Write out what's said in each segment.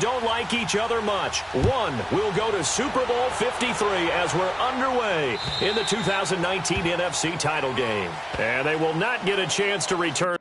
don't like each other much. One will go to Super Bowl 53 as we're underway in the 2019 NFC title game. And they will not get a chance to return.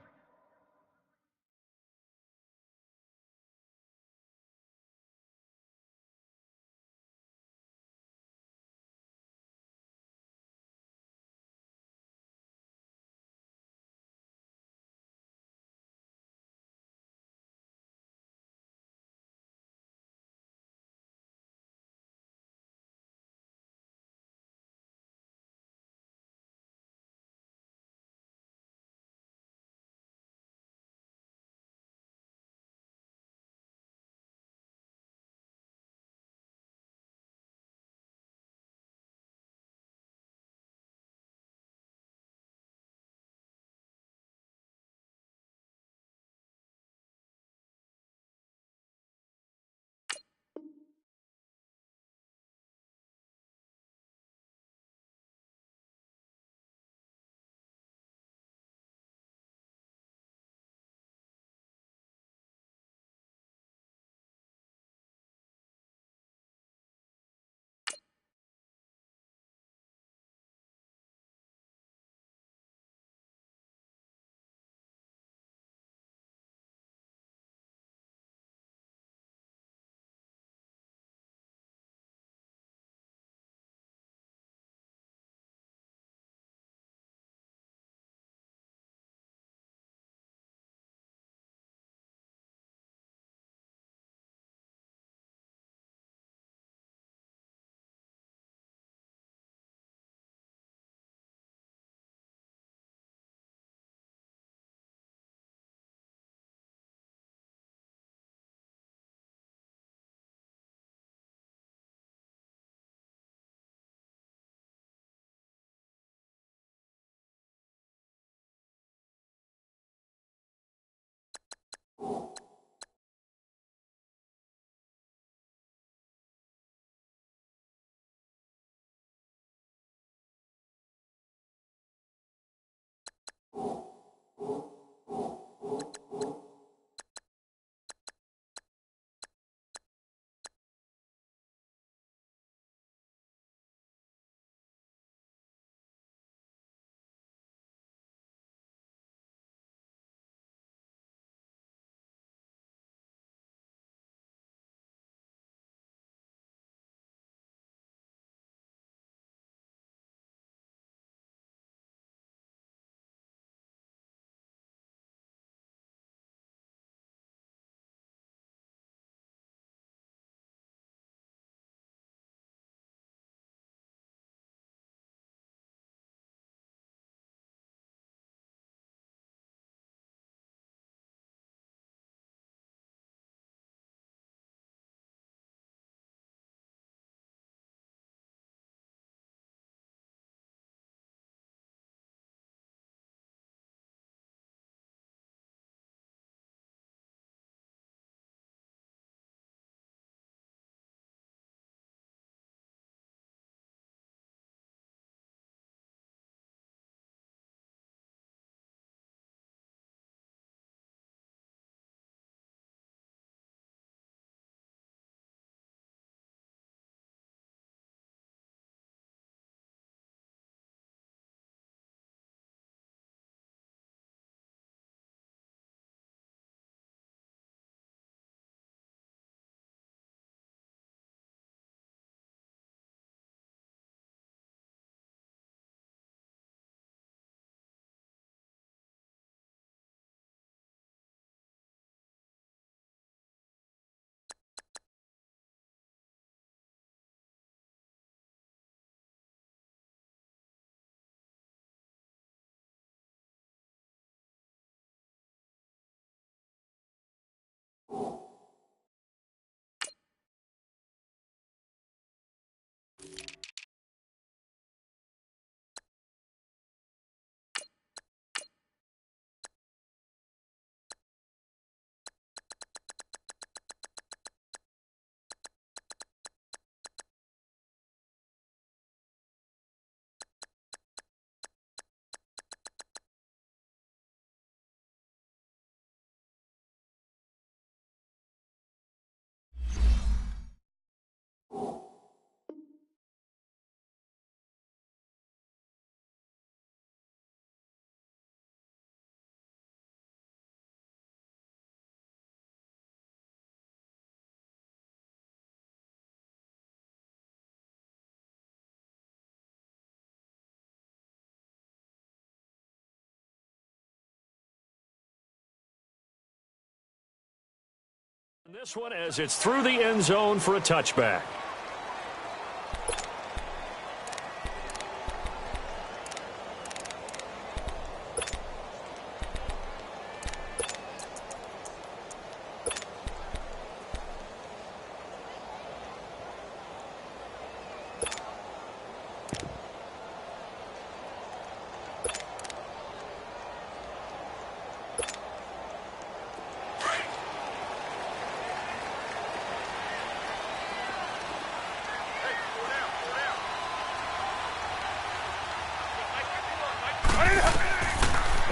This one as it's through the end zone for a touchback.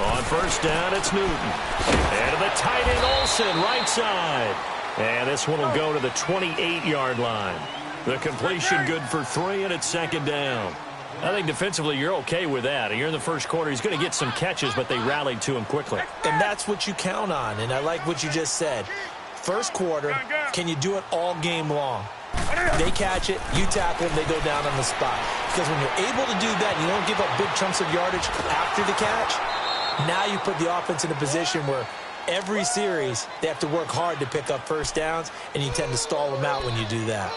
On first down, it's Newton. And to the tight end, Olsen, right side. And this one will go to the 28-yard line. The completion good for 3, and it's second down. I think defensively you're okay with that. You're in the first quarter. He's going to get some catches, but they rallied to him quickly. And that's what you count on, and I like what you just said. First quarter, can you do it all game long? They catch it, you tackle them, they go down on the spot. Because when you're able to do that, and you don't give up big chunks of yardage after the catch, now you put the offense in a position where every series they have to work hard to pick up first downs, and you tend to stall them out when you do that.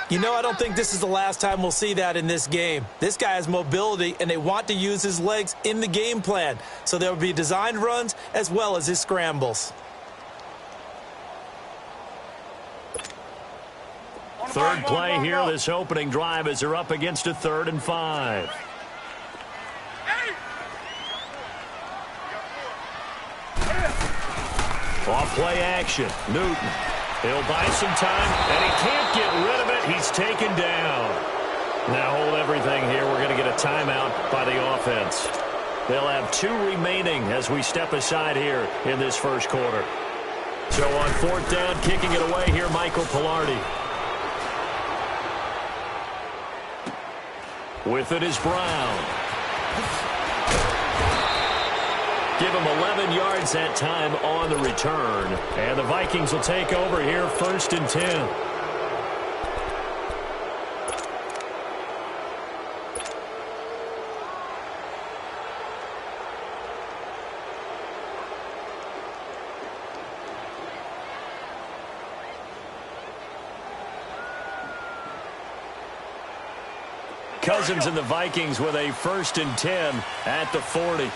You know, I don't think this is the last time we'll see that in this game. This guy has mobility, and they want to use his legs in the game plan. So there will be designed runs as well as his scrambles. Third play here, this opening drive as they're up against a 3rd and 5. Off play action, Newton. He'll buy some time, and he can't get rid of it. He's taken down. Now hold everything here. We're going to get a timeout by the offense. They'll have 2 remaining as we step aside here in this first quarter. So on 4th down, kicking it away here, Michael Pilardi. With it is Brown. Give him 11 yards that time on the return. And the Vikings will take over here, 1st and 10. Cousins and the Vikings with a 1st and 10 at the 40.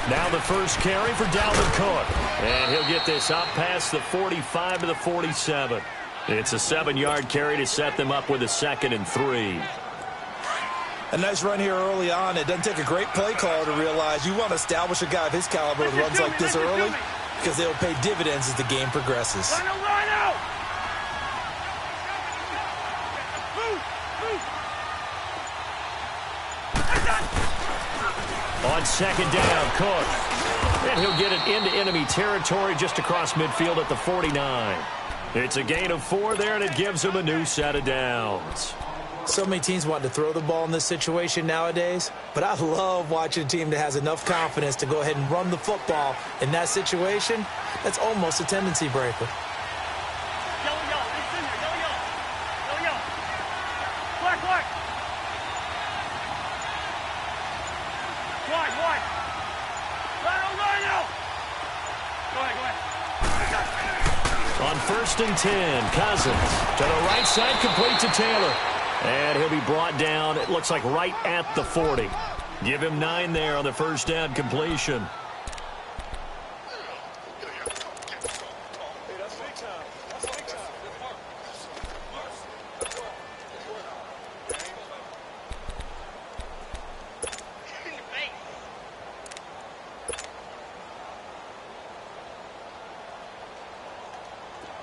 Now the first carry for Dalvin Cook. And he'll get this up past the 45 to the 47. It's a 7-yard carry to set them up with a 2nd and 3. A nice run here early on. It doesn't take a great play caller to realize you want to establish a guy of his caliber with runs like this early, because they'll pay dividends as the game progresses. On 2nd down, Cook. And he'll get it into enemy territory just across midfield at the 49. It's a gain of 4 there, and it gives him a new set of downs. So many teams want to throw the ball in this situation nowadays, but I love watching a team that has enough confidence to go ahead and run the football in that situation. That's almost a tendency breaker. On 1st and 10, Cousins to the right side, complete to Taylor. And he'll be brought down, it looks like right at the 40. Give him 9 there on the first down completion.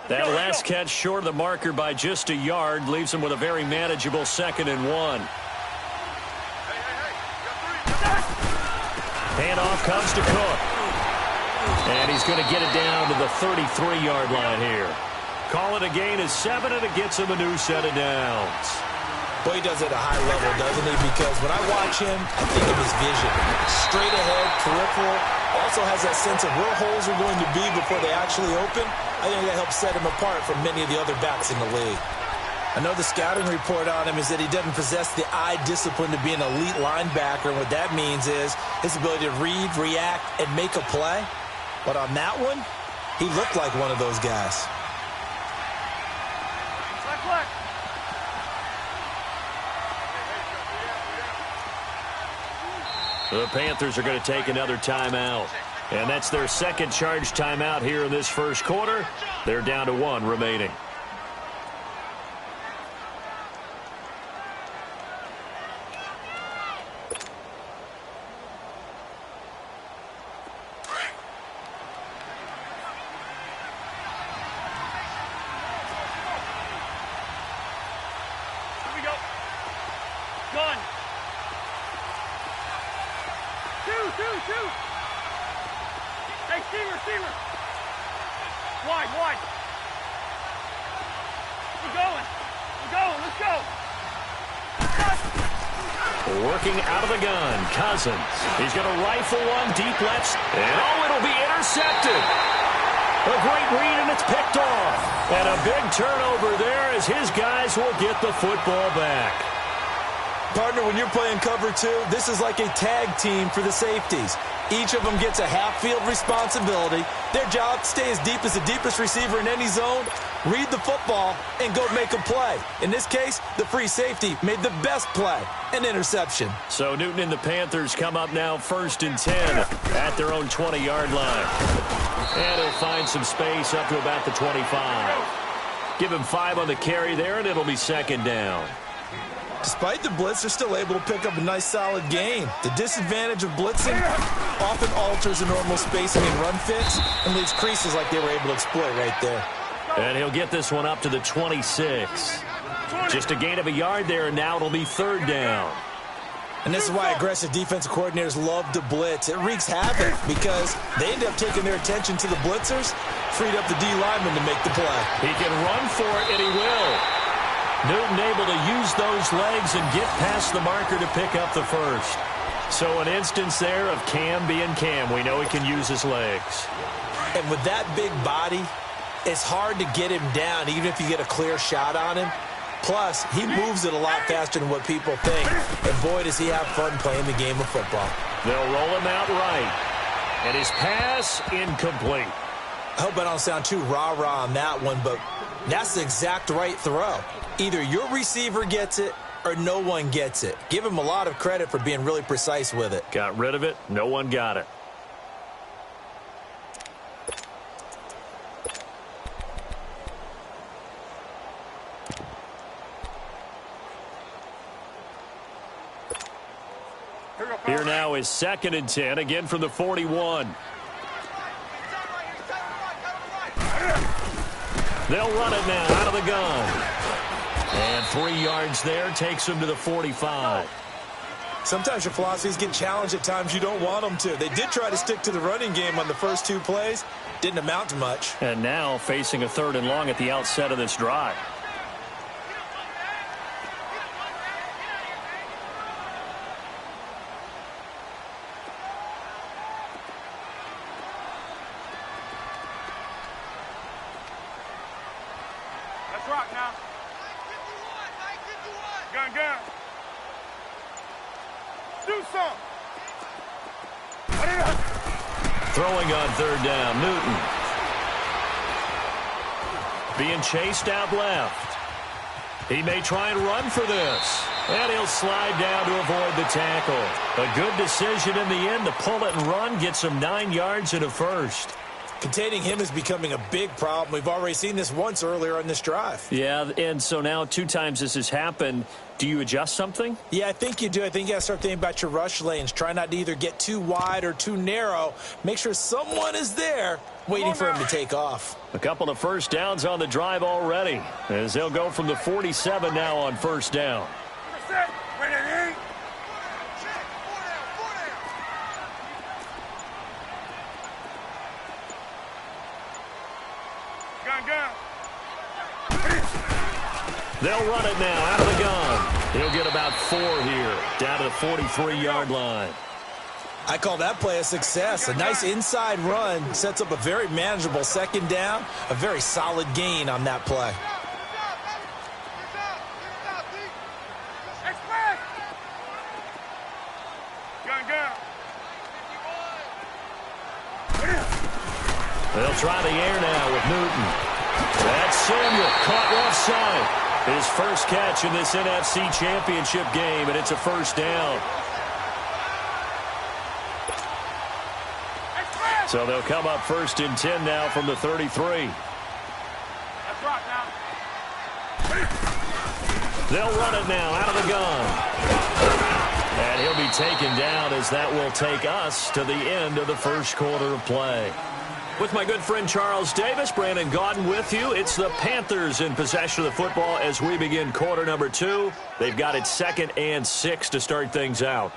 That last catch short of the marker by just a yard leaves him with a very manageable 2nd and 1. Handoff comes to Cook. And he's going to get it down to the 33-yard line here. Call it a gain of 7, and it gets him a new set of downs. Boy, he does it at a high level, doesn't he? Because when I watch him, I think of his vision. Straight ahead, peripheral. Also has that sense of where holes are going to be before they actually open. I think that helps set him apart from many of the other backs in the league. I know the scouting report on him is that he doesn't possess the eye discipline to be an elite linebacker. And what that means is his ability to read, react, and make a play. But on that one, he looked like one of those guys. The Panthers are going to take another timeout. And that's their second charge timeout here in this first quarter. They're down to 1 remaining. Working out of the gun, Cousins. He's going to rifle one deep left, and it'll be intercepted. A great read, and it's picked off. And a big turnover there as his guys will get the football back. Partner, when you're playing cover 2, this is like a tag team for the safeties. Each of them gets a half-field responsibility. Their job, stay as deep as the deepest receiver in any zone, read the football, and go make a play. In this case, the free safety made the best play, an interception. So Newton and the Panthers come up now 1st and 10 at their own 20-yard line. And he'll find some space up to about the 25. Give him 5 on the carry there, and it'll be 2nd down. Despite the blitz, they're still able to pick up a nice, solid gain. The disadvantage of blitzing often alters the normal spacing and run fits and leaves creases like they were able to exploit right there. And he'll get this one up to the 26. Just a gain of a yard there, and now it'll be 3rd down. And this is why aggressive defensive coordinators love to blitz. It wreaks havoc because they end up taking their attention to the blitzers, freed up the D lineman to make the play. He can run for it, and he will. Newton able to use those legs and get past the marker to pick up the first. So an instance there of Cam being Cam. We know he can use his legs. And with that big body, it's hard to get him down even if you get a clear shot on him. Plus, he moves it a lot faster than what people think. And boy, does he have fun playing the game of football. They'll roll him out right. And his pass incomplete. I hope I don't sound too rah-rah on that one, but that's the exact right throw. Either your receiver gets it or no one gets it. Give him a lot of credit for being really precise with it. Got rid of it. No one got it. Here now is 2nd and 10, again from the 41. They'll run it now out of the gun. And 3 yards there takes him to the 45. Sometimes your philosophies get challenged at times you don't want them to. They did try to stick to the running game on the first 2 plays. Didn't amount to much. And now facing a 3rd and long at the outset of this drive. Let's rock now. Gun. Do some. Throwing on 3rd down, Newton. Being chased out left. He may try and run for this. And he'll slide down to avoid the tackle. A good decision in the end to pull it and run, get some 9 yards and a first. Containing him is becoming a big problem. We've already seen this once earlier on this drive. Yeah, and so now 2 times this has happened. Do you adjust something? Yeah, I think you do. I think you got to start thinking about your rush lanes. Try not to either get too wide or too narrow. Make sure someone is there waiting for him to take off. A couple of first downs on the drive already, as they'll go from the 47 now on 1st down. They'll run it now out of the gun. He'll get about 4 here, down to the 43-yard line. I call that play a success. A nice inside run sets up a very manageable 2nd down, a very solid gain on that play. They'll try the air now with Newton. That's Samuel, caught offside. His first catch in this NFC Championship game, and it's a first down. So they'll come up 1st and 10 now from the 33. That's right now. They'll run it now out of the gun. And he'll be taken down as that will take us to the end of the first quarter of play. With my good friend Charles Davis, Brandon Gaudin with you. It's the Panthers in possession of the football as we begin quarter number 2. They've got it 2nd and 6 to start things out.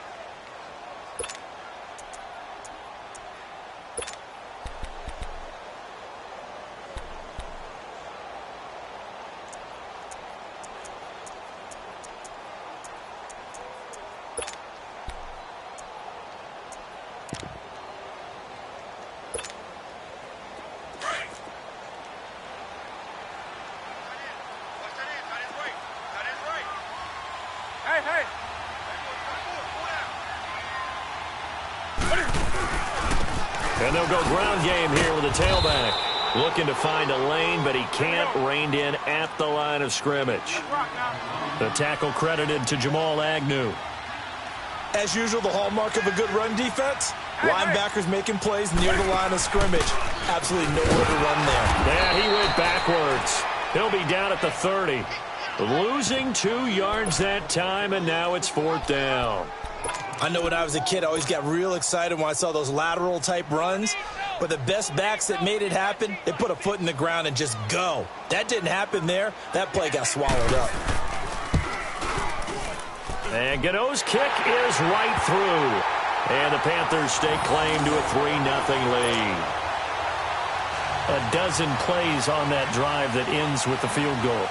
And they'll go ground game here with a tailback. Looking to find a lane, but he can't. Reined in at the line of scrimmage. The tackle credited to Jamal Agnew. As usual, the hallmark of a good run defense, linebackers making plays near the line of scrimmage. Absolutely nowhere to run there. Yeah, he went backwards. He'll be down at the 30. Losing 2 yards that time, and now it's 4th down. I know when I was a kid, I always got real excited when I saw those lateral-type runs. But the best backs that made it happen, they put a foot in the ground and just go. That didn't happen there. That play got swallowed up. And Gano's kick is right through. And the Panthers stake claim to a 3-0 lead. A dozen plays on that drive that ends with the field goal.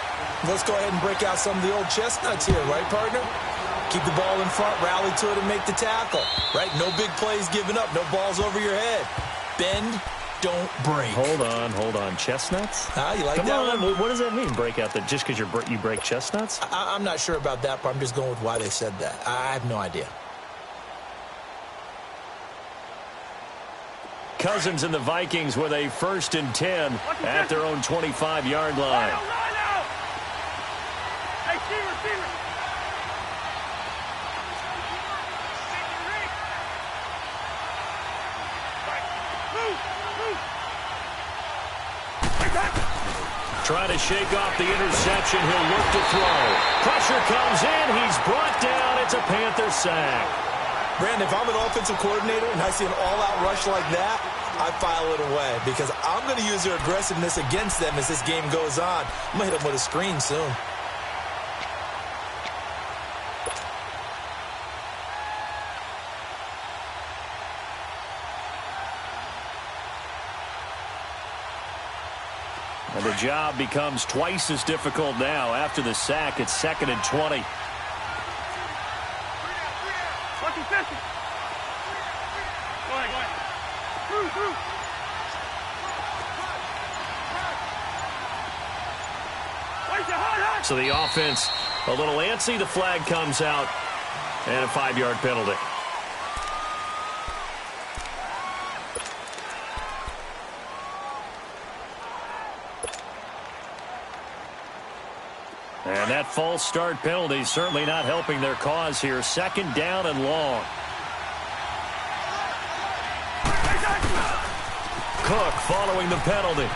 Let's go ahead and break out some of the old chestnuts here, right, partner? Keep the ball in front, rally to it, and make the tackle, right? No big plays given up, no balls over your head. Bend, don't break. Hold on. Chestnuts? You like Come that on. one? What does that mean, break out? That just because you break chestnuts? I'm not sure about that, but I'm just going with why they said that. I have no idea. Cousins and the Vikings with a 1st and 10 at their own 25-yard line. Hey, receiver. Trying to shake off the interception. He'll look to throw. Pressure comes in. He's brought down. It's a Panther sack. Brandon, if I'm an offensive coordinator and I see an all-out rush like that, I file it away because I'm going to use their aggressiveness against them as this game goes on. I'm going to hit them with a screen soon. And the job becomes twice as difficult now. After the sack, it's 2nd and 20. Go ahead. So the offense a little antsy. The flag comes out, and a 5-yard penalty. And that false start penalty certainly not helping their cause here. 2nd down and long. Cook following the penalty.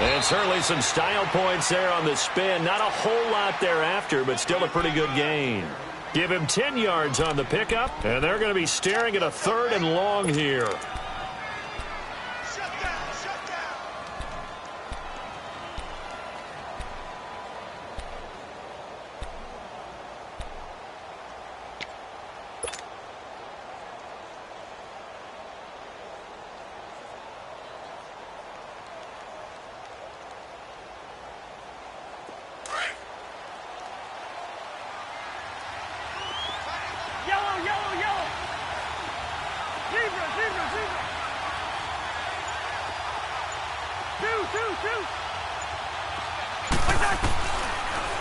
And certainly some style points there on the spin. Not a whole lot thereafter, but still a pretty good gain. Give him 10 yards on the pickup, and they're going to be staring at a 3rd and long here.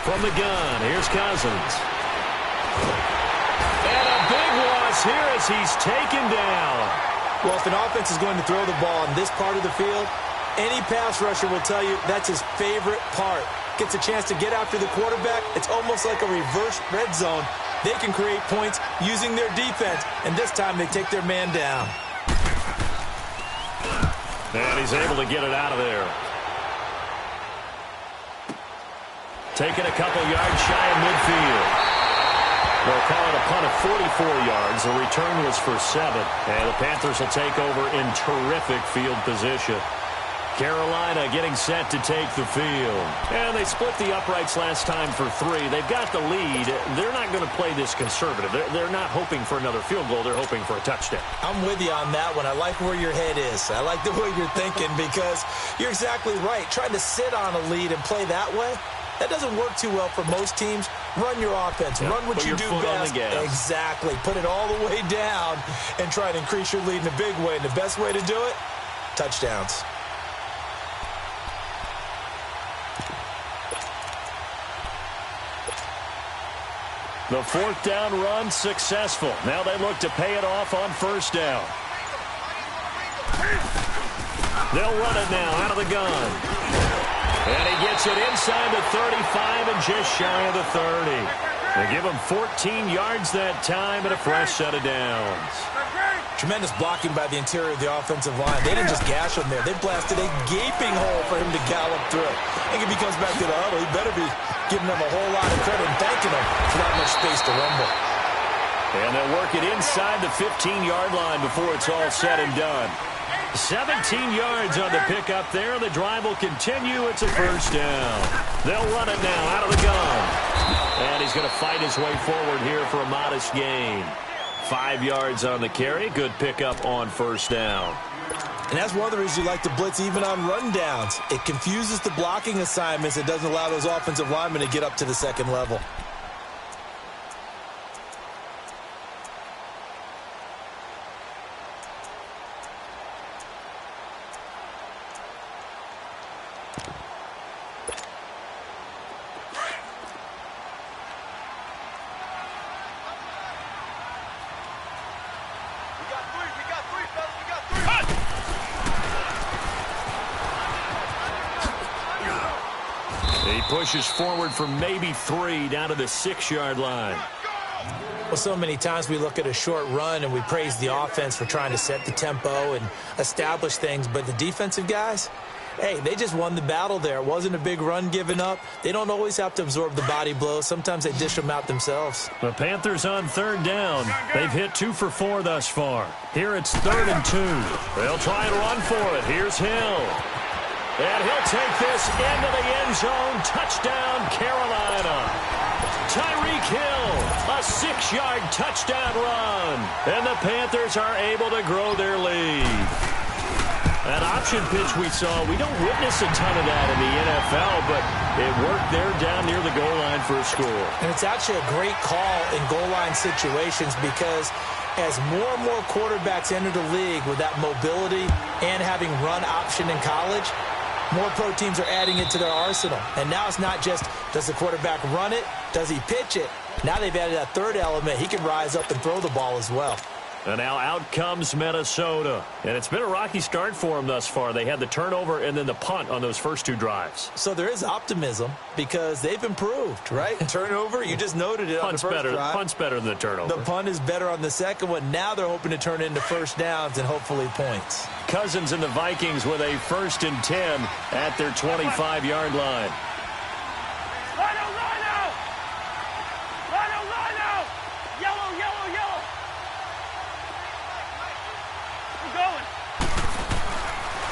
From the gun, here's Cousins. And a big loss here as he's taken down. Well, if an offense is going to throw the ball on this part of the field, any pass rusher will tell you that's his favorite part. Gets a chance to get after the quarterback. It's almost like a reverse red zone. They can create points using their defense, and this time they take their man down. And he's able to get it out of there. Taking a couple yards shy of midfield. They'll call it a punt of 44 yards. The return was for 7. And the Panthers will take over in terrific field position. Carolina getting set to take the field. And they split the uprights last time for 3. They've got the lead. They're not going to play this conservative. They're not hoping for another field goal. They're hoping for a touchdown. I'm with you on that one. I like where your head is. I like the way you're thinking because you're exactly right. Trying to sit on a lead and play that way, that doesn't work too well for most teams. Run your offense. Run what you do best. Exactly. Put it all the way down and try to increase your lead in a big way. And the best way to do it, touchdowns. The 4th down run successful. Now they look to pay it off on 1st down. They'll run it now out of the gun. And he gets it inside the 35 and just shy of the 30. They give him 14 yards that time and a fresh set of downs. Tremendous blocking by the interior of the offensive line. They didn't just gash him there. They blasted a gaping hole for him to gallop through. I think if he comes back to the huddle, he better be giving them a whole lot of credit and thanking them for that much space to rumble. And they'll work it inside the 15-yard line before it's all said and done. 17 yards on the pickup there. The drive will continue. It's a 1st down. They'll run it now out of the gun. And he's going to fight his way forward here for a modest gain. 5 yards on the carry. Good pickup on 1st down. And that's one of the reasons you like to blitz even on rundowns. It confuses the blocking assignments. It doesn't allow those offensive linemen to get up to the 2nd level. He pushes forward for maybe 3 down to the 6-yard line. Well, so many times we look at a short run and we praise the offense for trying to set the tempo and establish things, but the defensive guys, hey, they just won the battle there. It wasn't a big run given up. They don't always have to absorb the body blows. Sometimes they dish them out themselves. The Panthers on 3rd down. They've hit 2 for 4 thus far. Here it's 3rd and 2. They'll try and run for it. Here's Hill. And he'll take this into the end zone. Touchdown, Carolina. Tyreek Hill, a 6-yard touchdown run. And the Panthers are able to grow their lead. That option pitch we saw, we don't witness a ton of that in the NFL, but it worked there down near the goal line for a score. And it's actually a great call in goal line situations because as more and more quarterbacks enter the league with that mobility and having run option in college, more pro teams are adding it to their arsenal. And now it's not just, does the quarterback run it? Does he pitch it? Now they've added that 3rd element. He can rise up and throw the ball as well. And now out comes Minnesota. And it's been a rocky start for them thus far. They had the turnover and then the punt on those first 2 drives. So there is optimism because they've improved, right? Turnover, you just noted it on the first drive. Punt's better than the turnover. The punt is better on the second one. Now they're hoping to turn into 1st downs and hopefully points. Cousins and the Vikings with a 1st and 10 at their 25-yard line.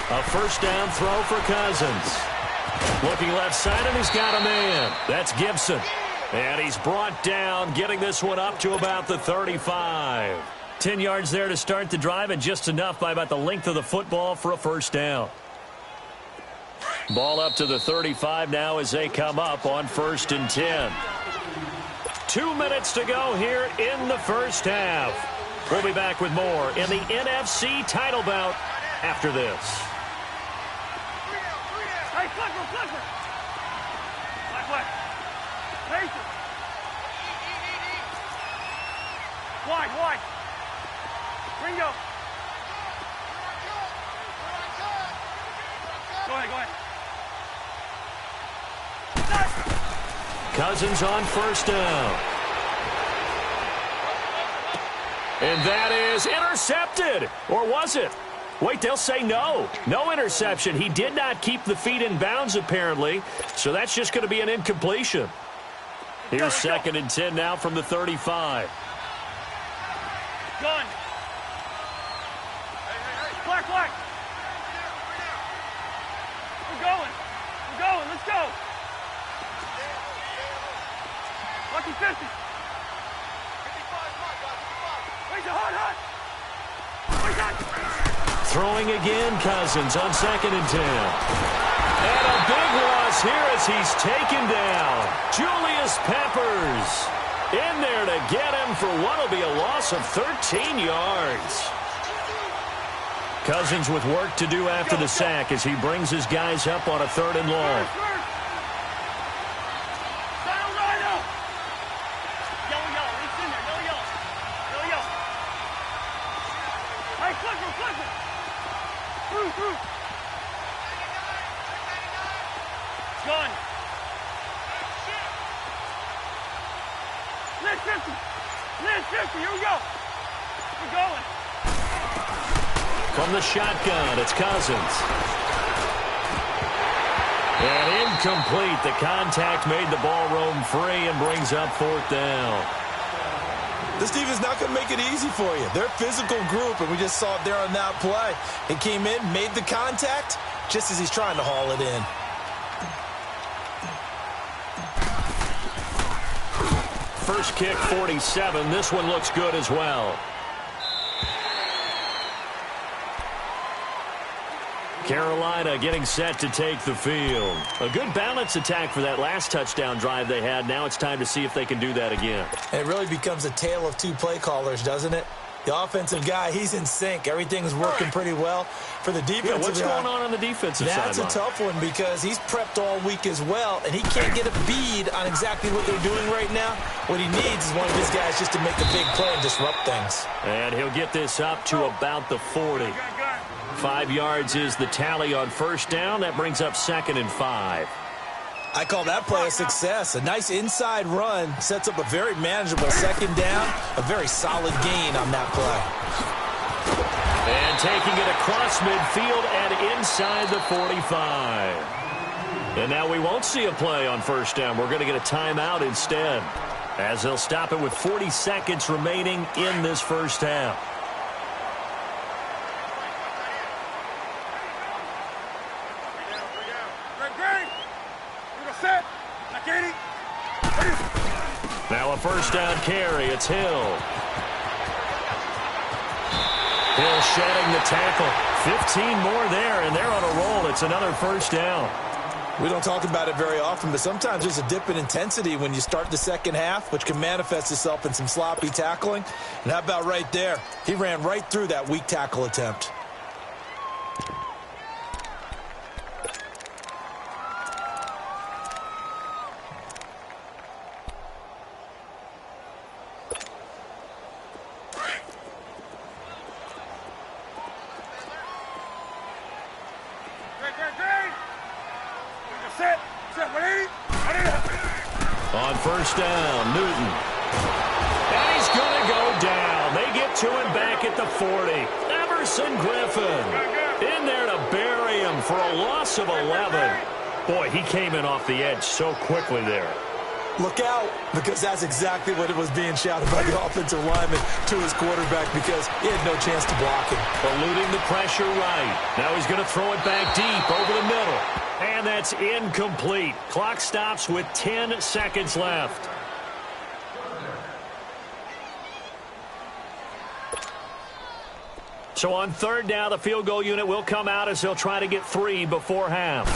A 1st down throw for Cousins. Looking left side, and he's got a man. That's Gibson. And he's brought down, getting this one up to about the 35. 10 yards there to start the drive, and just enough by about the length of the football for a 1st down. Ball up to the 35 now as they come up on 1st and 10. 2 minutes to go here in the 1st half. We'll be back with more in the NFC title bout after this. Hey, Clipper! Black. Mason! Wide. Ringo! Cousins on first down. And that is intercepted. Or was it? Wait, they'll say no. No interception. He did not keep the feet in bounds, apparently. So that's just going to be an incompletion. Here's 2nd and 10 now from the 35. Gun. Black. We're going. Let's go. Lucky 50. Hot. Throwing again, Cousins on 2nd and 10. And a big loss here as he's taken down. Julius Peppers in there to get him for what will be a loss of 13 yards. Cousins with work to do after the sack as he brings his guys up on a 3rd and long. Gun. Lid 50. Here we go. We're going. From the shotgun, it's Cousins. And incomplete. The contact made the ball roam free and brings up 4th down. This defense is not going to make it easy for you. They're a physical group, and we just saw it there on that play. He came in, made the contact, just as he's trying to haul it in. First kick, 47. This one looks good as well. Carolina getting set to take the field. A good balance attack for that last touchdown drive they had. Now it's time to see if they can do that again. And it really becomes a tale of two play callers, doesn't it? The offensive guy, he's in sync. Everything's working pretty well. For the defensive guy, what's going on the defensive side? That's a tough one because he's prepped all week as well, and he can't get a bead on exactly what they're doing right now. What he needs is one of his guys just to make a big play and disrupt things. And he'll get this up to about the 40. 5 yards is the tally on first down. That brings up 2nd and 5. I call that play a success. A nice inside run sets up a very manageable 2nd down. A very solid gain on that play. And taking it across midfield and inside the 45. And now we won't see a play on first down. We're going to get a timeout instead, as they'll stop it with 40 seconds remaining in this first half. Now a first down carry. It's Hill. Hill shedding the tackle. 15 more there, and they're on a roll. It's another first down. We don't talk about it very often, but sometimes there's a dip in intensity when you start the second half, which can manifest itself in some sloppy tackling. And how about right there? He ran right through that weak tackle attempt. On first down, Newton. And he's going to go down. They get to him back at the 40. Everson Griffin in there to bury him for a loss of 11. Boy, he came in off the edge so quickly there. Look out, because that's exactly what it was being shouted by the offensive lineman to his quarterback, because he had no chance to block him. Eluding the pressure right. Now he's going to throw it back deep over the middle. And that's incomplete. Clock stops with 10 seconds left. So on third down, the field goal unit will come out as they'll try to get 3 before half.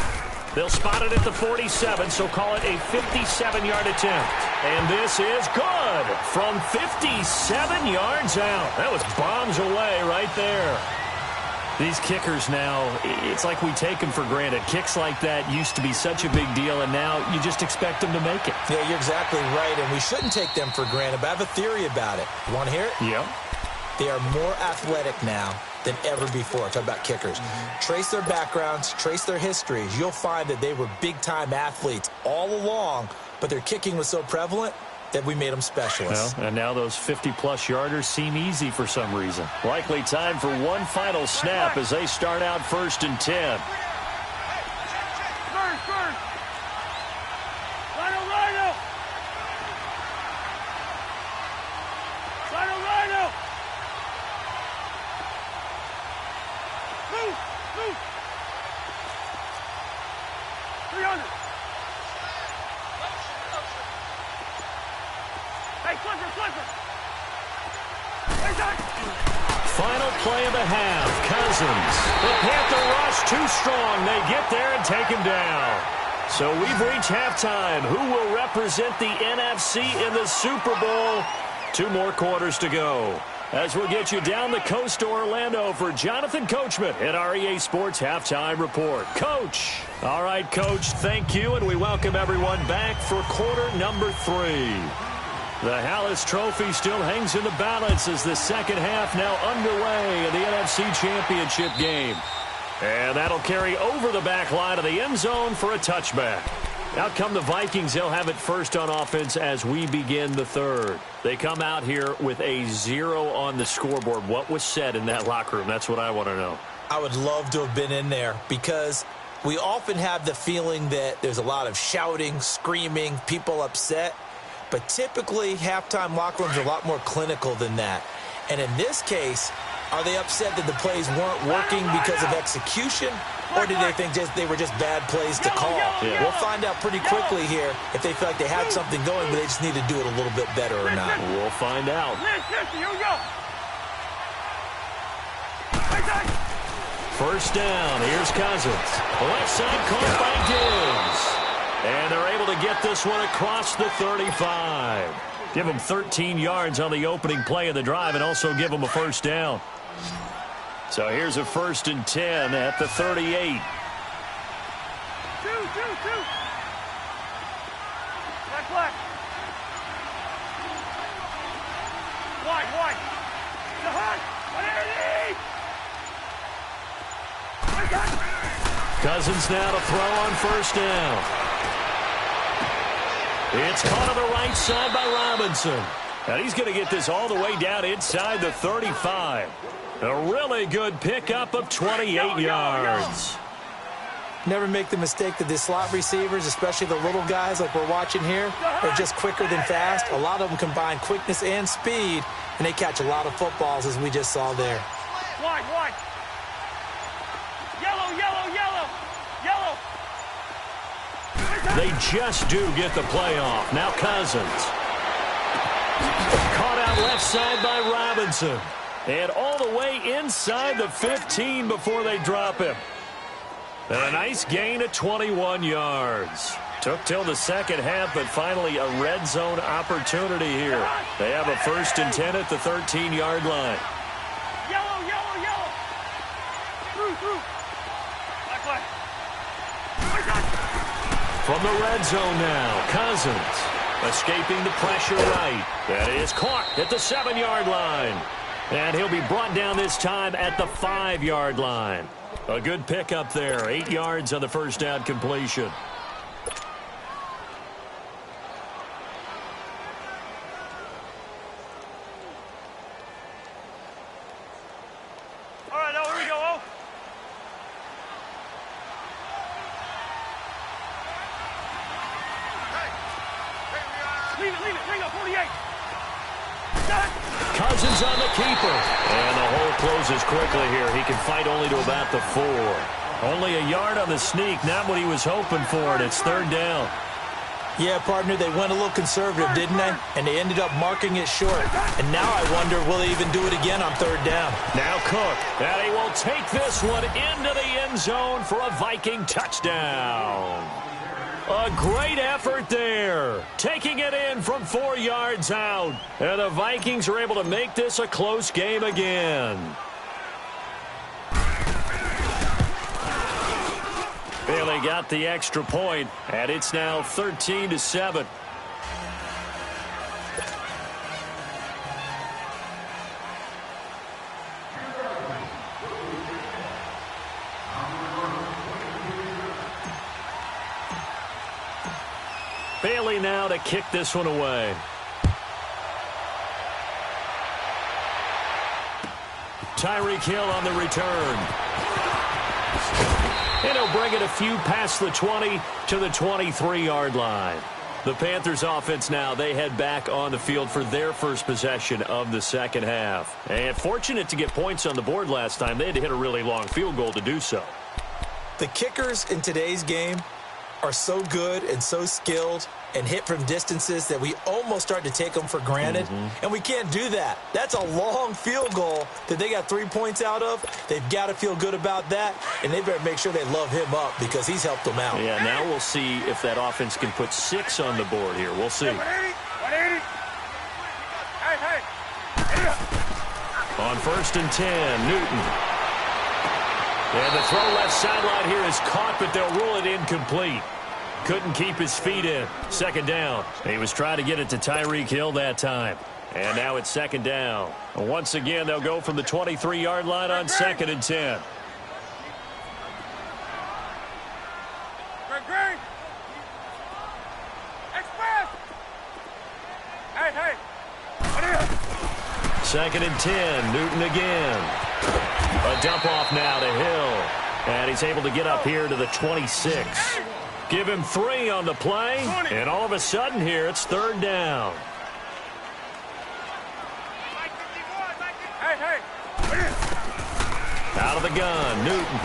They'll spot it at the 47, so call it a 57-yard attempt. And this is good from 57 yards out. That was bombs away right there. These kickers now, it's like we take them for granted. Kicks like that used to be such a big deal, and now you just expect them to make it. Yeah, you're exactly right, and we shouldn't take them for granted, but I have a theory about it. You want to hear it? Yeah. They are more athletic now than ever before. Talk about kickers. Trace their backgrounds, trace their histories. You'll find that they were big-time athletes all along, but their kicking was so prevalent that we made them specialists. Well, and now those 50-plus yarders seem easy for some reason. Likely time for one final snap as they start out 1st and 10. Final play of the half. Cousins. The Panther rush too strong. They get there and take him down. So we've reached halftime. Who will represent the NFC in the Super Bowl? 2 more quarters to go. As we'll get you down the coast to Orlando for Jonathan Coachman at our EA Sports Halftime Report. Coach. All right, Coach, thank you, and we welcome everyone back for quarter number 3. The Hallis Trophy still hangs in the balance as the second half now underway in the NFC Championship game. And that'll carry over the back line of the end zone for a touchback. Out come the Vikings. They'll have it first on offense as we begin the third. They come out here with a 0 on the scoreboard. What was said in that locker room? That's what I want to know. I would love to have been in there because we often have the feeling that there's a lot of shouting, screaming, people upset. But typically, halftime locker rooms are a lot more clinical than that. And in this case, are they upset that the plays weren't working because of execution? Or did they think they were just bad plays to call? Yeah. We'll find out pretty quickly here if they feel like they had something going, but they just need to do it a little bit better or not. We'll find out. Here we go. First down. Here's Cousins. Left side caught by Diggs. And they're able to get this one across the 35. Give them 13 yards on the opening play of the drive and also give them a first down. So here's a 1st and 10 at the 38. Two. Black. Wide. The hunt. Cousins now to throw on first down. It's caught on the right side by Robinson. And he's going to get this all the way down inside the 35. A really good pickup of 28 yards. Never make the mistake that the slot receivers, especially the little guys like we're watching here, are just quicker than fast. A lot of them combine quickness and speed, and they catch a lot of footballs, as we just saw there. Wide. Yellow. They just do get the play off. Now Cousins. Caught out left side by Robinson. And all the way inside the 15 before they drop him. And a nice gain of 21 yards. Took till the second half, but finally a red zone opportunity here. They have a 1st and 10 at the 13-yard line. Yellow. Through. Black. From the red zone now, Cousins escaping the pressure right. That is caught at the 7-yard line. And he'll be brought down this time at the 5-yard line. A good pickup there. 8 yards on the first down completion. All right, here we go. Leave it. Bring up 48. Cousins on the keeper. And the hole closes quickly here. He can fight only to about the 4. Only a yard on the sneak. Not what he was hoping for, and it's 3rd down. Yeah, partner, they went a little conservative, didn't they? And they ended up marking it short. And now I wonder, will they even do it again on 3rd down? Now Cook. And he will take this one into the end zone for a Viking touchdown. A great effort there. Taking it in from 4 yards out. And the Vikings are able to make this a close game again. Bailey got the extra point, and it's now 13-7. Bailey now to kick this one away. Tyreek Hill on the return. And he'll bring it a few past the 20 to the 23-yard line. The Panthers offense now, they head back on the field for their first possession of the second half. And fortunate to get points on the board last time. They had to hit a really long field goal to do so. The kickers in today's game are so good and so skilled and hit from distances that we almost start to take them for granted. And we can't do that. That's a long field goal that they got 3 points out of. They've got to feel good about that, and they better make sure they love him up because he's helped them out. Yeah, now we'll see if that offense can put 6 on the board here. We'll see. 180. Hey. On 1st and 10, Newton. And the throw left sideline here is caught, but they'll rule it incomplete. Couldn't keep his feet in. 2nd down. He was trying to get it to Tyreek Hill that time. And now it's 2nd down. Once again, they'll go from the 23-yard line on 2nd and 10. Greg. Express. Hey. What is it? 2nd and 10. Newton again. A dump off now to Hill. And he's able to get up here to the 26. Give him 3 on the play. And all of a sudden here, it's 3rd down. Hey. Out of the gun, Newton.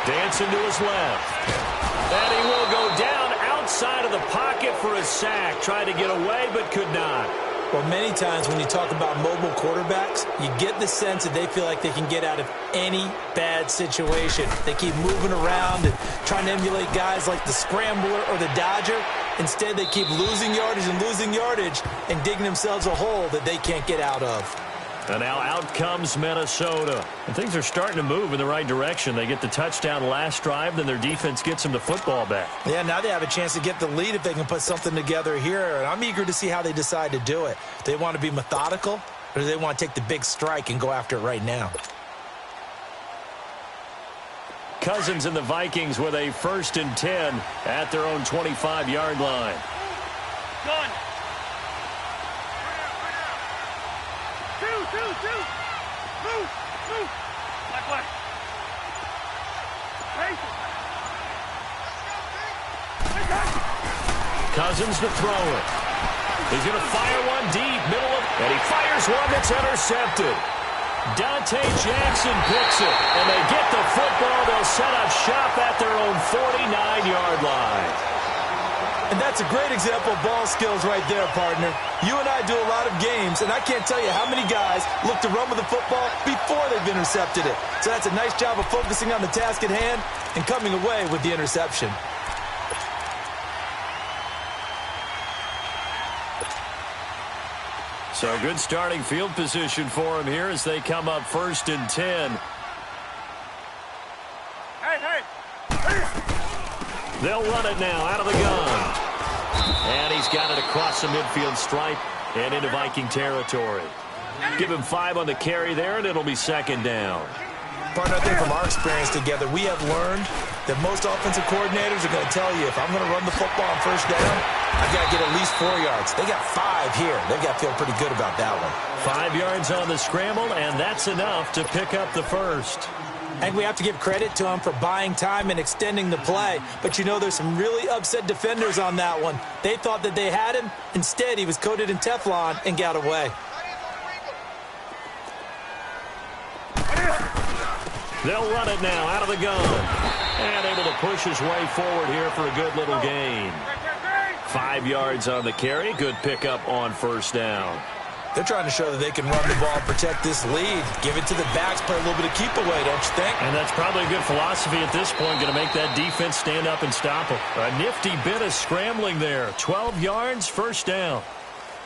Dancing to his left. And he will go down outside of the pocket for a sack. Tried to get away, but could not. Well, many times when you talk about mobile quarterbacks, you get the sense that they feel like they can get out of any bad situation. They keep moving around and trying to emulate guys like the Scrambler or the Dodger. Instead, they keep losing yardage and digging themselves a hole that they can't get out of. And now out comes Minnesota. And things are starting to move in the right direction. They get the touchdown last drive, then their defense gets them the football back. Yeah, now they have a chance to get the lead if they can put something together here. And I'm eager to see how they decide to do it. Do they want to be methodical, or do they want to take the big strike and go after it right now? Cousins and the Vikings with a 1st and 10 at their own 25-yard line. Done. Two. Move. Like what? Cousins to throw it. He's going to fire one deep, and he fires one that's intercepted. Dante Jackson picks it, and they get the football. They'll set up shop at their own 49-yard line. And that's a great example of ball skills right there, partner. You and I do a lot of games, and I can't tell you how many guys look to run with the football before they've intercepted it. So that's a nice job of focusing on the task at hand and coming away with the interception. So good starting field position for him here as they come up 1st and 10. Hey. They'll run it now out of the gun. And he's got it across the midfield stripe and into Viking territory. Give him 5 on the carry there, and it'll be 2nd down. Partner, I think from our experience together, we have learned that most offensive coordinators are going to tell you, if I'm going to run the football on 1st down, I've got to get at least 4 yards. They got 5 here. They've got to feel pretty good about that one. 5 yards on the scramble, and that's enough to pick up the first. I think we have to give credit to him for buying time and extending the play. But, you know, there's some really upset defenders on that one. They thought that they had him. Instead, he was coated in Teflon and got away. They'll run it now out of the gun. And able to push his way forward here for a good little gain. 5 yards on the carry. Good pickup on 1st down. They're trying to show that they can run the ball and protect this lead. Give it to the backs, play a little bit of keep away, don't you think? And that's probably a good philosophy at this point, going to make that defense stand up and stop them. A nifty bit of scrambling there. 12 yards, 1st down.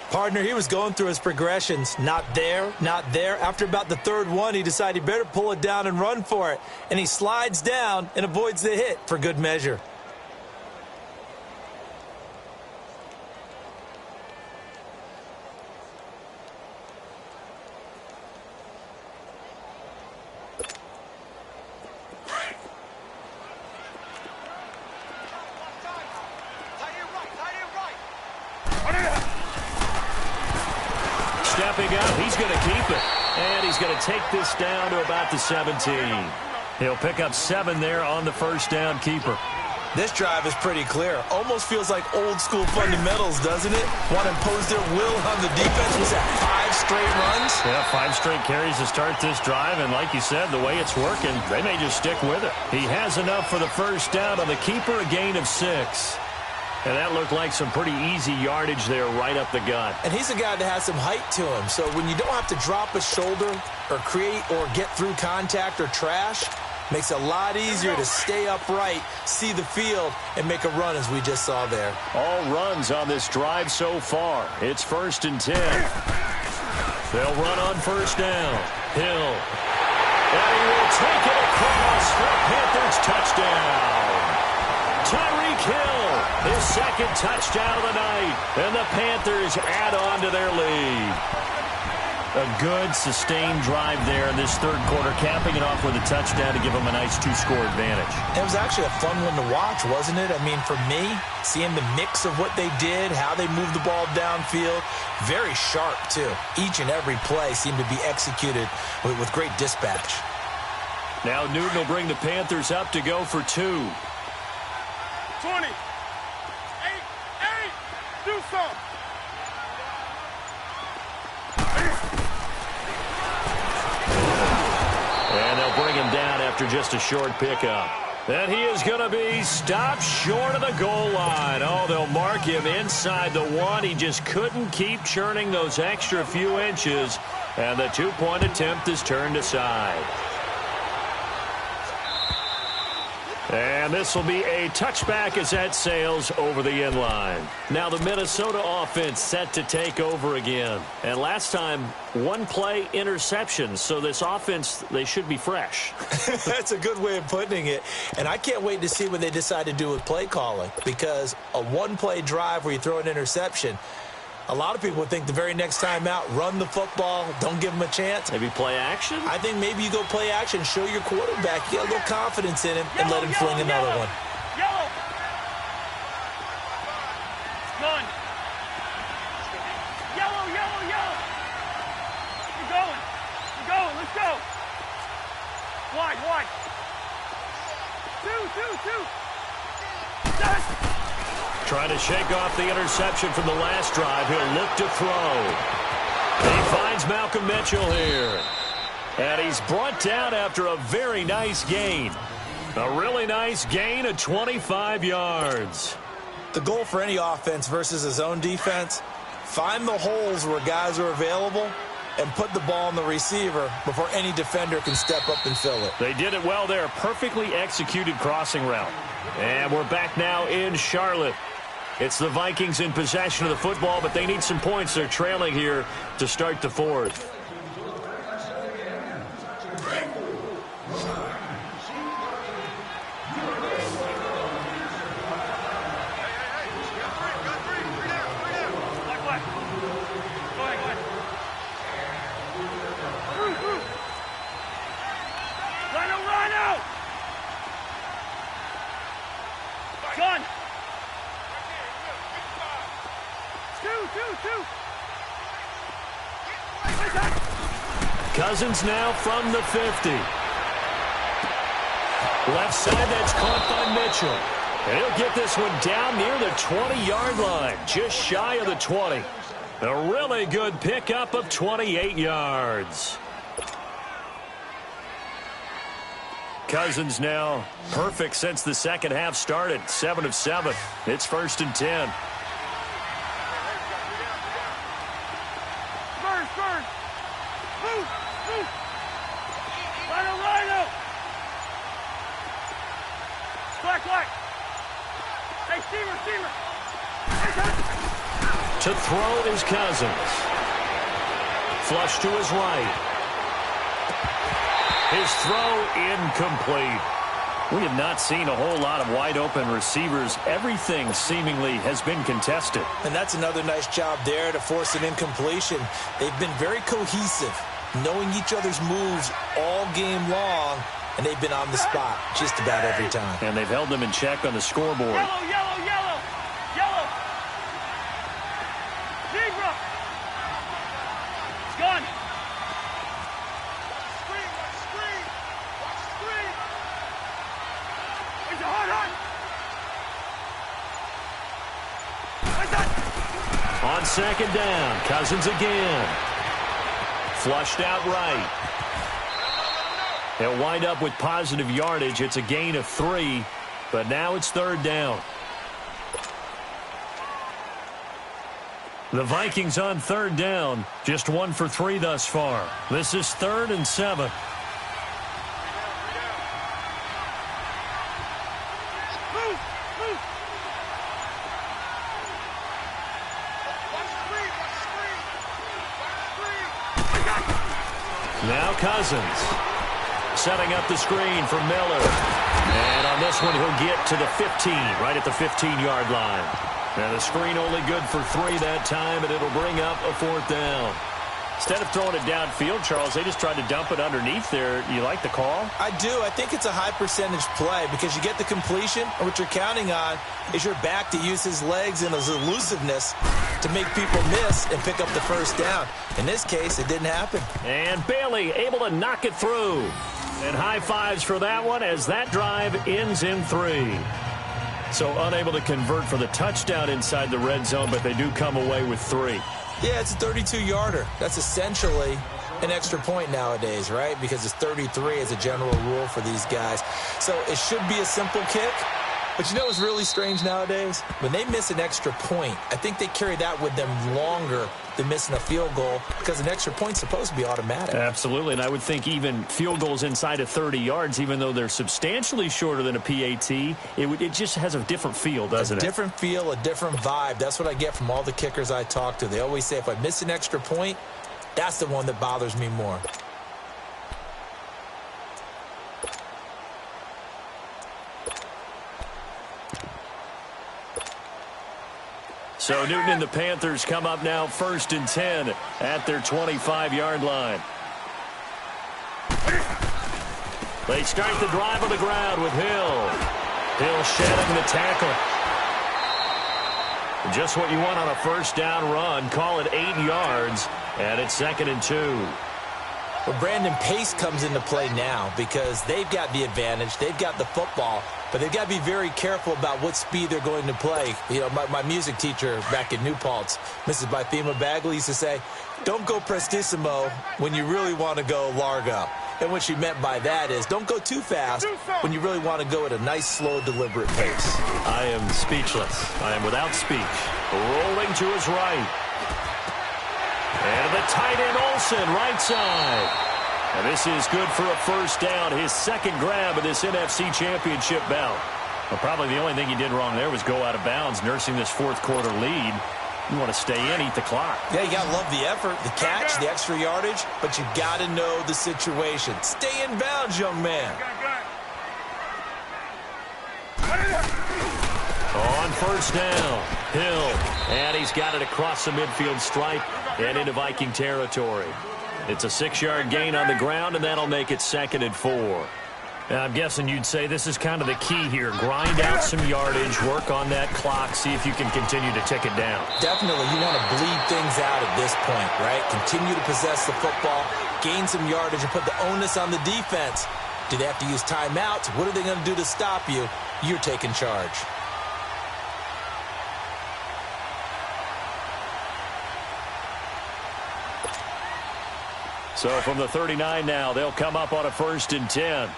Partner, he was going through his progressions. Not there, not there. After about the 3rd one, he decided he better pull it down and run for it. And he slides down and avoids the hit for good measure. stepping up. He's going to keep it. And he's going to take this down to about the 17. He'll pick up 7 there on the first down keeper. This drive is pretty clear. Almost feels like old school fundamentals, doesn't it? Want to impose their will on the defense. Was that 5 straight runs? Yeah, 5 straight carries to start this drive. And like you said, the way it's working, they may just stick with it. He has enough for the first down on the keeper, a gain of 6. And that looked like some pretty easy yardage there right up the gut. And he's a guy that has some height to him. So when you don't have to drop a shoulder or create or get through contact or trash, makes it a lot easier to stay upright, see the field, and make a run as we just saw there. All runs on this drive so far. It's 1st and 10. They'll run on first down. Hill. And he will take it across for a Panthers touchdown. Tyreek Hill, his 2nd touchdown of the night. And the Panthers add on to their lead. A good, sustained drive there in this 3rd quarter, capping it off with a touchdown to give them a nice 2-score advantage. It was actually a fun one to watch, wasn't it? I mean, for me, seeing the mix of what they did, how they moved the ball downfield, very sharp, too. Each and every play seemed to be executed with great dispatch. Now Newton will bring the Panthers up to go for 2. 20. 8, do something. And they'll bring him down after just a short pickup. And he is going to be stopped short of the goal line. Oh, they'll mark him inside the 1. He just couldn't keep churning those extra few inches. And the 2-point attempt is turned aside. And this will be a touchback as that sails over the end line. Now the Minnesota offense set to take over again. And last time, 1-play interception. So this offense, they should be fresh. That's a good way of putting it. And I can't wait to see what they decide to do with play calling. Because a 1-play drive where you throw an interception, a lot of people would think the very next time out, run the football, don't give him a chance. Maybe play action? I think maybe you go play action, show your quarterback, get a little confidence in him, and let him fling another one. Yellow. Gun. Yellow, yellow, yellow. We're going. We're going. Let's go. Wide, wide. 2. Yes. Trying to shake off the interception from the last drive. He'll look to throw. He finds Malcolm Mitchell here. And he's brought down after a very nice gain. A really nice gain of 25 yards. The goal for any offense versus his own defense, find the holes where guys are available and put the ball on the receiver before any defender can step up and fill it. They did it well there. Perfectly executed crossing route. And we're back now in Charlotte. It's the Vikings in possession of the football, but they need some points. They're trailing here to start the 4th. Rhino! Gun! 2. Cousins now from the 50. Left side, that's caught by Mitchell. And he'll get this one down near the 20-yard line, just shy of the 20. A really good pickup of 28 yards. Cousins now perfect since the second half started. 7 of 7. It's 1st and 10. To throw is Cousins. Flush to his right. His throw incomplete. We have not seen a whole lot of wide-open receivers. Everything seemingly has been contested. And that's another nice job there to force an incompletion. They've been very cohesive, knowing each other's moves all game long, and they've been on the spot just about every time. And they've held them in check on the scoreboard. Yellow, yellow, yellow, yellow. Zebra. second down. Cousins again. Flushed out right. He'll wind up with positive yardage. It's a gain of 3, but now it's third down. The Vikings on third down, just 1 for 3 thus far. This is 3rd and 7. Now Cousins setting up the screen for Miller. And on this one, he'll get to the 15, right at the 15-yard line. Now the screen only good for 3 that time, and it'll bring up a 4th down. Instead of throwing it downfield, Charles, they just tried to dump it underneath there. You like the call? I do. I think it's a high percentage play because you get the completion, and what you're counting on is your back to use his legs and his elusiveness to make people miss and pick up the first down. In this case, it didn't happen. And Bailey able to knock it through. And high fives for that one as that drive ends in 3. So unable to convert for the touchdown inside the red zone, but they do come away with 3. Yeah, it's a 32-yarder. That's essentially an extra point nowadays, right? Because it's 33 as a general rule for these guys. So it should be a simple kick. But you know what's really strange nowadays? When they miss an extra point, I think they carry that with them longer than missing a field goal because an extra point's supposed to be automatic. Absolutely, and I would think even field goals inside of 30 yards, even though they're substantially shorter than a PAT, it just has a different feel, doesn't it? A different feel, a different vibe. That's what I get from all the kickers I talk to. They always say if I miss an extra point, that's the one that bothers me more. So Newton and the Panthers come up now 1st and 10 at their 25-yard line. They start the drive on the ground with Hill. Hill shedding the tackle. Just what you want on a first down run. Call it 8 yards, and it's 2nd and 2. Well, Brandon, pace comes into play now because they've got the advantage. They've got the football, but they've got to be very careful about what speed they're going to play. You know, my music teacher back in New Paltz, Mrs. Bythema Bagley, used to say, don't go prestissimo when you really want to go largo. And what she meant by that is don't go too fast when you really want to go at a nice, slow, deliberate pace. I am speechless. I am without speech. Rolling to his right. And the tight end Olsen, right side. And this is good for a first down. His second grab of this NFC Championship bout. Well, probably the only thing he did wrong there was go out of bounds, nursing this 4th quarter lead. You want to stay in, eat the clock. Yeah, you got to love the effort, the catch, the extra yardage, but you got to know the situation. Stay in bounds, young man. On first down, Hill. And he's got it across the midfield stripe and into Viking territory. It's a 6-yard gain on the ground, and that'll make it 2nd and 4. Now, I'm guessing you'd say this is kind of the key here. Grind out some yardage, work on that clock, see if you can continue to tick it down. Definitely, you want to bleed things out at this point, right? Continue to possess the football, gain some yardage, and put the onus on the defense. Do they have to use timeouts? What are they going to do to stop you? You're taking charge. So from the 39 now, they'll come up on a 1st and 10.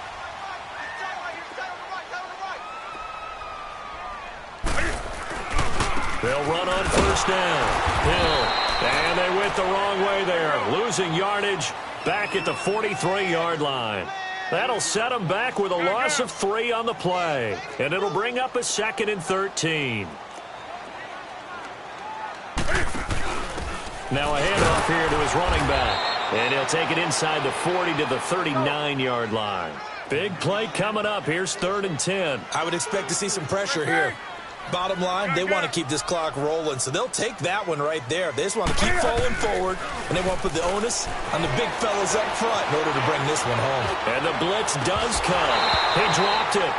They'll run on first down. Hill. And they went the wrong way there. Losing yardage back at the 43-yard line. That'll set them back with a loss of 3 on the play. And it'll bring up a 2nd and 13. Now a handoff here to his running back. And he'll take it inside the 40 to the 39-yard line. Big play coming up. Here's 3rd and 10. I would expect to see some pressure here. Bottom line, they want to keep this clock rolling, so they'll take that one right there. They just want to keep falling forward, and they want to put the onus on the big fellas up front in order to bring this one home. And the blitz does come. He dropped it.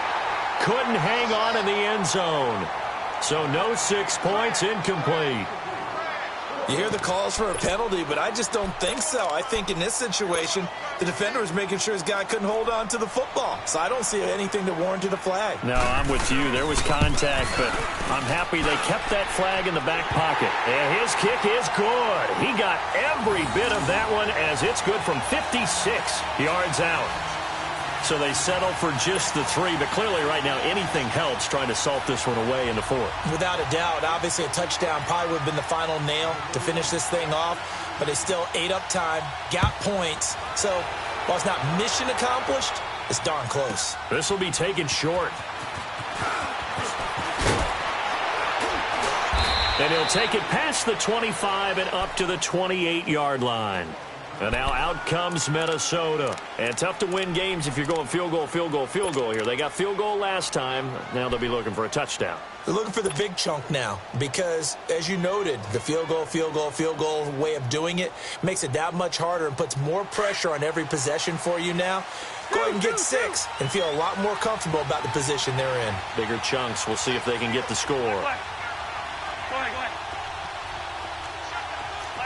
Couldn't hang on in the end zone. So no 6 points, incomplete. You hear the calls for a penalty, but I just don't think so. I think in this situation, the defender was making sure his guy couldn't hold on to the football. So I don't see anything that warranted a flag. No, I'm with you. There was contact, but I'm happy they kept that flag in the back pocket. And his kick is good. He got every bit of that one as it's good from 56 yards out. So they settle for just the 3, but clearly right now anything helps trying to salt this one away in the 4th. Without a doubt, obviously a touchdown probably would have been the final nail to finish this thing off, but they still ate up time, got points. So while it's not mission accomplished, it's darn close. This will be taken short. And he'll take it past the 25 and up to the 28-yard line. And now out comes Minnesota. And tough to win games if you're going field goal, field goal, field goal here. They got field goal last time. Now they'll be looking for a touchdown. They're looking for the big chunk now because, as you noted, the field goal way of doing it makes it that much harder and puts more pressure on every possession for you now. Go ahead and get 6 and feel a lot more comfortable about the position they're in. Bigger chunks. We'll see if they can get the score. Go ahead.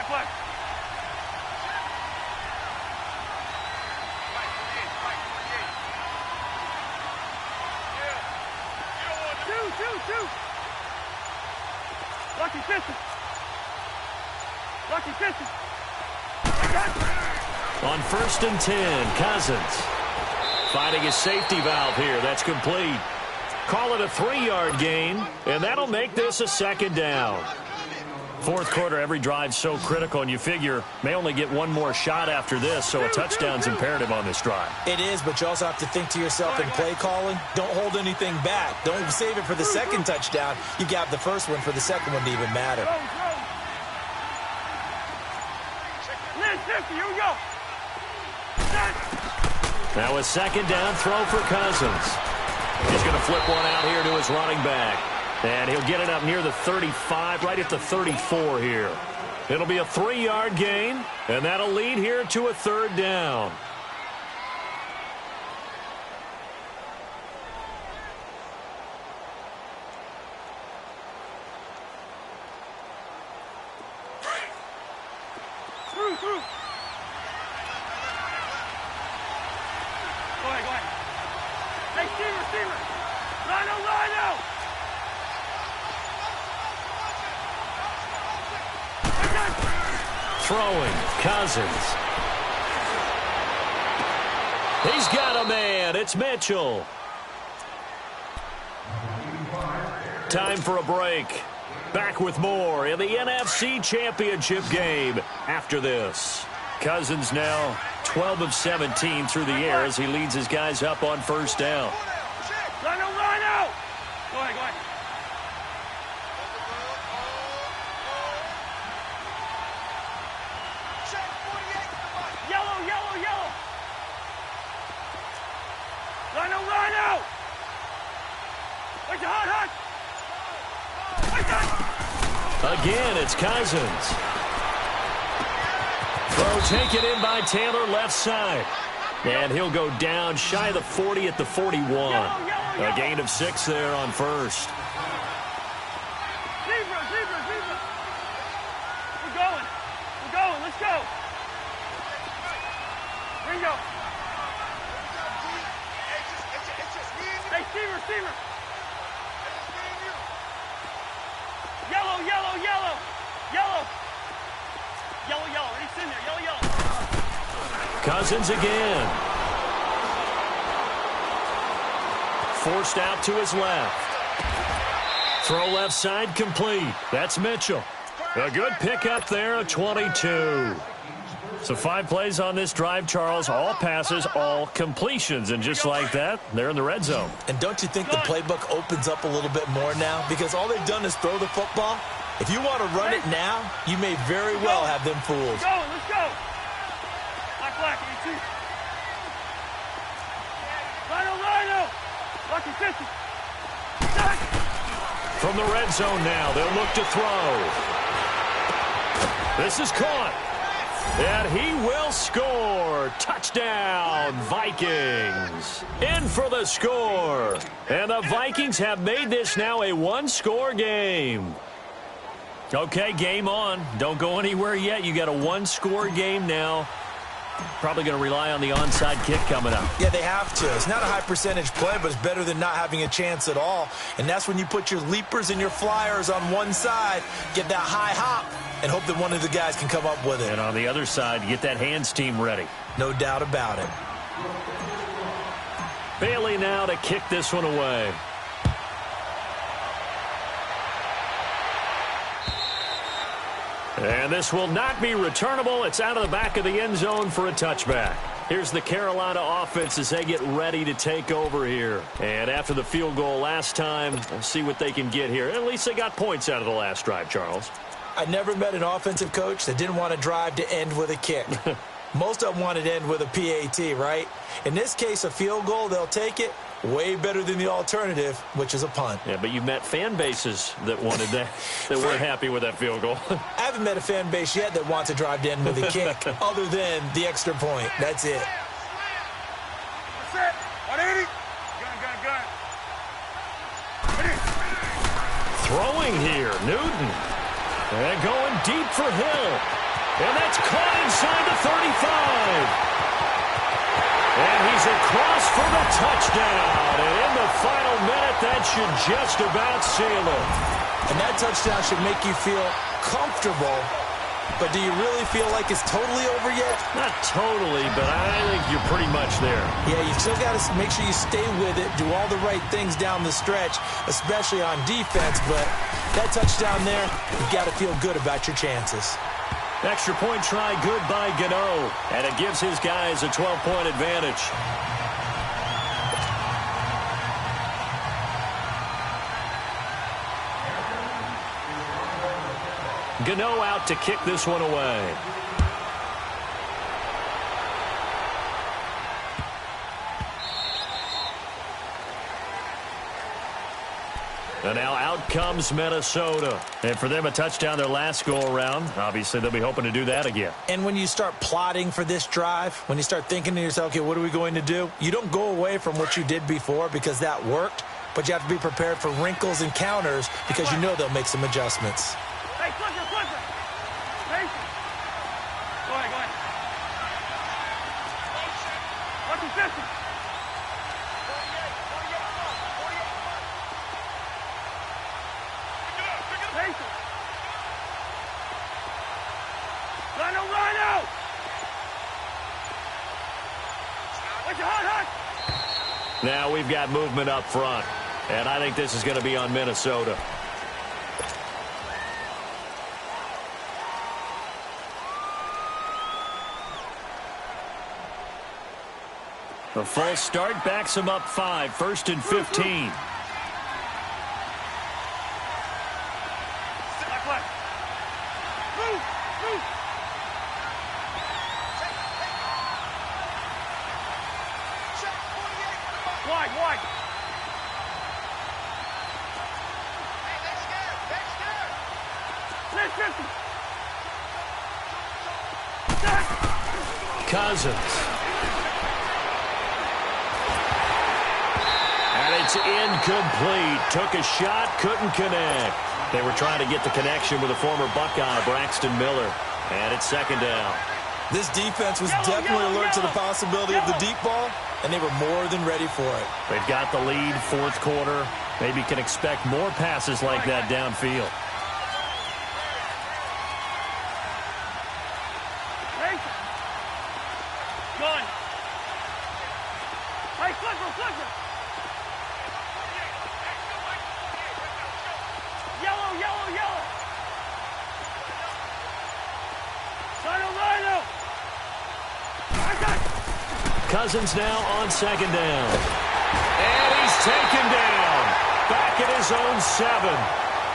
Black. Two. Lucky Pistons. On 1st and 10, Cousins finding his safety valve here. That's complete. Call it a 3-yard gain, and that'll make this a 2nd down. 4th quarter, every drive's so critical, and you figure may only get one more shot after this, so a touchdown's imperative on this drive. It is, but you also have to think to yourself in play calling, don't hold anything back. Don't save it for the 2nd touchdown. You got the first one for the 2nd one to even matter. Here we go. Now a 2nd down throw for Cousins. He's going to flip one out here to his running back. And he'll get it up near the 35, right at the 34 here. It'll be a 3-yard gain, and that'll lead here to a 3rd down. Through. Go ahead. Hey, receiver. Rhino. Throwing, Cousins. He's got a man. It's Mitchell. Time for a break. Back with more in the NFC Championship game after this. Cousins now 12 of 17 through the air as he leads his guys up on 1st down. Rhino. Go ahead. Yellow. Rhino. Where's the hot? Again, it's Cousins. Throw taken in by Taylor left side. And he'll go down shy of the 40 at the 41. A gain of 6 there on 1st. Zebra. We're going. Let's go. Ringo. Hey, receiver. Yellow. He's in there. Yellow. Cousins again. Forced out to his left. Throw left side complete. That's Mitchell. A good pickup there, a 22. So 5 plays on this drive, Charles. All passes, all completions. And just like that, they're in the red zone. And don't you think the playbook opens up a little bit more now? Because all they've done is throw the football. If you want to run it now, you may very well have them fooled. Let's go. Black, 82. Rhino. Lucky 50. From the red zone now, they'll look to throw. This is caught. And he will score. Touchdown, Vikings. In for the score. And the Vikings have made this now a 1-score game. Okay, game on. Don't go anywhere yet. You got a one-score game now. Probably going to rely on the onside kick coming up. Yeah, they have to. It's not a high-percentage play, but it's better than not having a chance at all. And that's when you put your leapers and your flyers on one side, get that high hop, and hope that one of the guys can come up with it. And on the other side, get that hands team ready. No doubt about it. Bailey now to kick this one away. And this will not be returnable. It's out of the back of the end zone for a touchback. Here's the Carolina offense as they get ready to take over here. And after the field goal last time, we'll see what they can get here. At least they got points out of the last drive, Charles. I never met an offensive coach that didn't want to drive to end with a kick. Most of them wanted to end with a PAT, right? In this case, a field goal, they'll take it. Way better than the alternative, which is a punt. Yeah, but you met fan bases that wanted that, that weren't happy with that field goal. I haven't met a fan base yet that wants to drive to end with a kick, other than the extra point. That's it. That's it. 180. Gun. Throwing here, Newton. And going deep for Hill. And that's caught inside the 35. And he's across for the touchdown. And in the final minute, that should just about seal it. And that touchdown should make you feel comfortable. But do you really feel like it's totally over yet? Not totally, but I think you're pretty much there. Yeah, you've still got to make sure you stay with it, do all the right things down the stretch, especially on defense. But that touchdown there, you've got to feel good about your chances. Extra point try good by Gano, and it gives his guys a 12-point advantage. Gano out to kick this one away. And now out comes Minnesota. And for them, a touchdown their last go-around. Obviously, they'll be hoping to do that again. And when you start plotting for this drive, when you start thinking to yourself, okay, what are we going to do? You don't go away from what you did before because that worked, but you have to be prepared for wrinkles and counters because you know they'll make some adjustments. Hey, Clipper. Patient. Go ahead. What's the distance? Patient. Rhino! What's your hot? Now we've got movement up front, and I think this is going to be on Minnesota. A full start backs him up 5, 1st and 15. Wide. Cousins. And it's incomplete. Took a shot, couldn't connect. They were trying to get the connection with a former Buckeye, Braxton Miller. And it's second down. This defense was definitely alert to the possibility of the deep ball, and they were more than ready for it. They've got the lead, 4th quarter. Maybe can expect more passes like that downfield. Gun. Hey, Clipper. Yellow. Rhino. Cousins now on 2nd down. And he's taken down. Back at his own 7.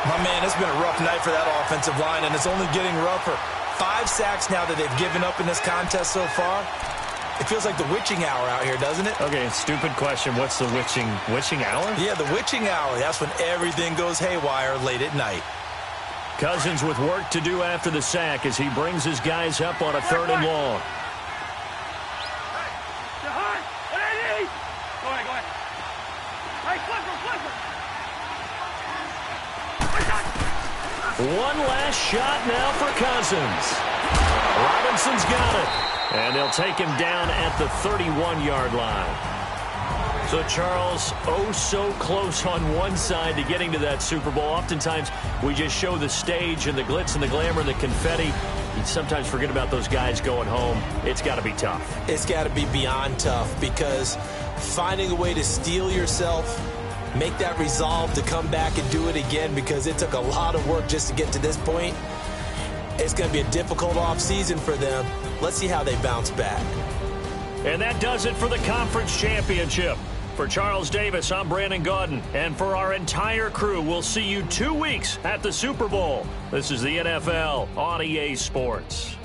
My man, it's been a rough night for that offensive line, and it's only getting rougher. 5 sacks now that they've given up in this contest so far. It feels like the witching hour out here, doesn't it? Okay, stupid question. What's the witching hour? Yeah, the witching hour. That's when everything goes haywire late at night. Cousins with work to do after the sack as he brings his guys up on a 3rd and long. Go ahead. Hey, Clipper. One last shot now for Cousins. Robinson's got it. And they'll take him down at the 31-yard line. So, Charles, oh so close on one side to getting to that Super Bowl. Oftentimes, we just show the stage and the glitz and the glamour and the confetti. You sometimes forget about those guys going home. It's got to be tough. It's got to be beyond tough, because finding a way to steel yourself, make that resolve to come back and do it again, because it took a lot of work just to get to this point. It's going to be a difficult offseason for them. Let's see how they bounce back. And that does it for the conference championship. For Charles Davis, I'm Brandon Gaudin. And for our entire crew, we'll see you 2 weeks at the Super Bowl. This is the NFL on EA Sports.